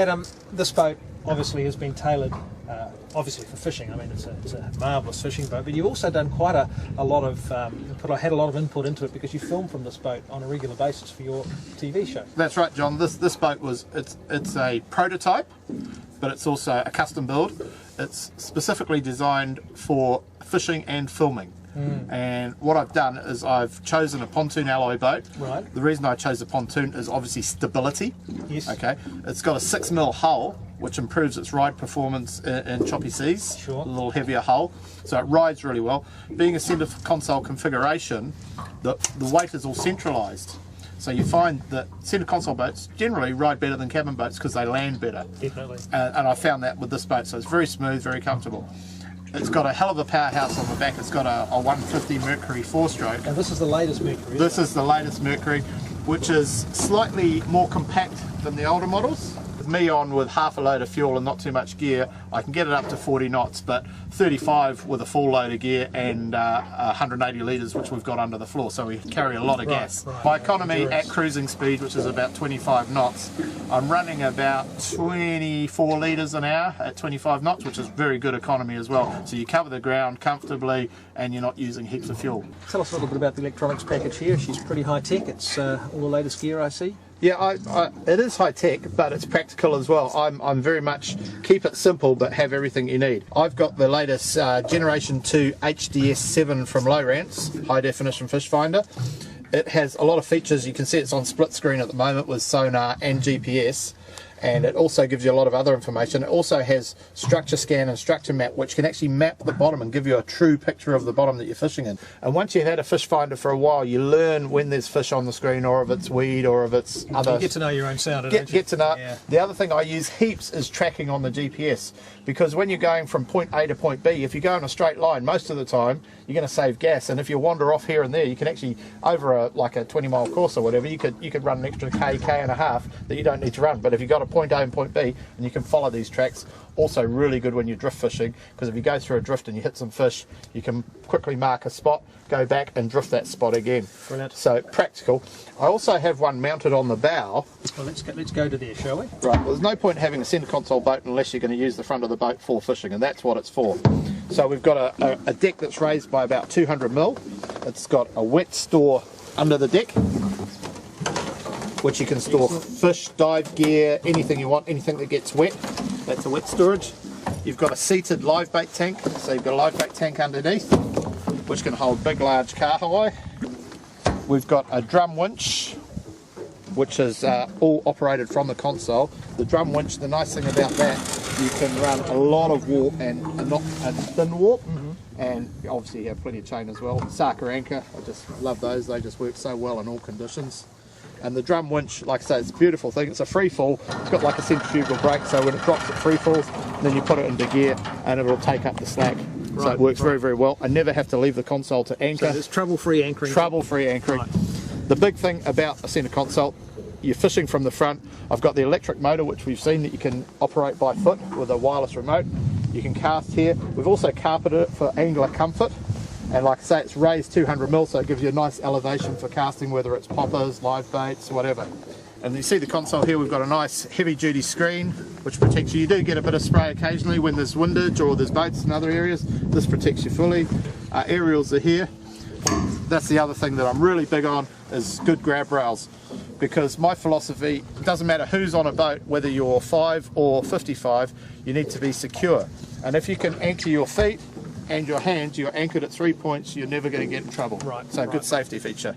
Adam, this boat obviously has been tailored obviously for fishing. I mean, it's a marvellous fishing boat, but you've also done quite a lot of, had a lot of input into it because you film from this boat on a regular basis for your TV show. That's right, John. This boat it's a prototype, but it's also a custom build. It's specifically designed for fishing and filming. And what I've done is I've chosen a pontoon alloy boat. Right. The reason I chose the pontoon is obviously stability. Yes. Okay. It's got a 6mm hull, which improves its ride performance in choppy seas. Sure. A little heavier hull, so it rides really well. Being a centre console configuration, the weight is all centralised. So you find that centre console boats generally ride better than cabin boats because they land better. Definitely. And I found that with this boat, so it's very smooth, very comfortable. It's got a hell of a powerhouse on the back. It's got a 150 Mercury 4-stroke. And this is the latest Mercury. This is the latest Mercury, which is slightly more compact than the older models. With me on with half a load of fuel and not too much gear, I can get it up to 40 knots, but 35 with a full load of gear and 180 litres, which we've got under the floor, so we carry a lot of gas. Right. My economy at cruising speed, which is about 25 knots, I'm running about 24 litres an hour at 25 knots, which is very good economy as well. So you cover the ground comfortably and you're not using heaps of fuel. Tell us a little bit about the electronics package here. She's pretty high tech. It's all the latest gear I see. Yeah, it is high tech, but it's practical as well. I'm very much keep it simple, but have everything you need. I've got the latest Generation 2 HDS7 from Lorentz, high definition fish finder. It has a lot of features. You can see it's on split screen at the moment with sonar and GPS. And it also gives you a lot of other information. It also has structure scan and structure map, which can actually map the bottom and give you a true picture of the bottom that you're fishing in. And once you've had a fish finder for a while, you learn when there's fish on the screen, or if it's weed, or if it's other. You get to know your own sounder, don't you? Get to know. Yeah. The other thing I use heaps is tracking on the GPS, because when you're going from point A to point B, if you go in a straight line, most of the time you're going to save gas. And if you wander off here and there, you can actually, over like a 20-mile course or whatever, you could run an extra K and a half that you don't need to run. But if you've got a point A and point B, and you can follow these tracks, also really good when you're drift fishing, because if you go through a drift and you hit some fish, you can quickly mark a spot, go back and drift that spot again. Brilliant. So practical. I also have one mounted on the bow. Well, let's go to there, shall we? Right, well, there's no point having a centre console boat unless you're going to use the front of the boat for fishing, and that's what it's for. So we've got a deck that's raised by about 200mm. It's got a wet store under the deck, which you can store fish, dive gear, anything you want, anything that gets wet. That's a wet storage. You've got a seated live bait tank, so you've got a live bait tank underneath, which can hold big, large kahawai. We've got a drum winch, which is all operated from the console. The drum winch, the nice thing about that, you can run a lot of warp and not a thin warp. And obviously you have plenty of chain as well. Saka anchor, I just love those, they just work so well in all conditions. And the drum winch, like I say, it's a beautiful thing. It's a free fall. It's got like a centrifugal brake, so when it drops, it free falls. Then you put it into gear, and it'll take up the slack. Right, so it works very, very well. I never have to leave the console to anchor. So there's trouble-free anchoring. Trouble-free anchoring. Right. The big thing about a centre console, you're fishing from the front. I've got the electric motor, which we've seen that you can operate by foot with a wireless remote. You can cast here. We've also carpeted it for angler comfort. And like I say, it's raised 200mm, so it gives you a nice elevation for casting, whether it's poppers, live baits, whatever. And you see the console here, we've got a nice heavy-duty screen, which protects you. You do get a bit of spray occasionally when there's windage or there's boats in other areas. This protects you fully. Aerials are here. That's the other thing that I'm really big on, is good grab rails. Because my philosophy, it doesn't matter who's on a boat, whether you're 5 or 55, you need to be secure. And if you can anchor your feet and your hands, you're anchored at 3 points, you're never going to get in trouble. Right. So good safety feature.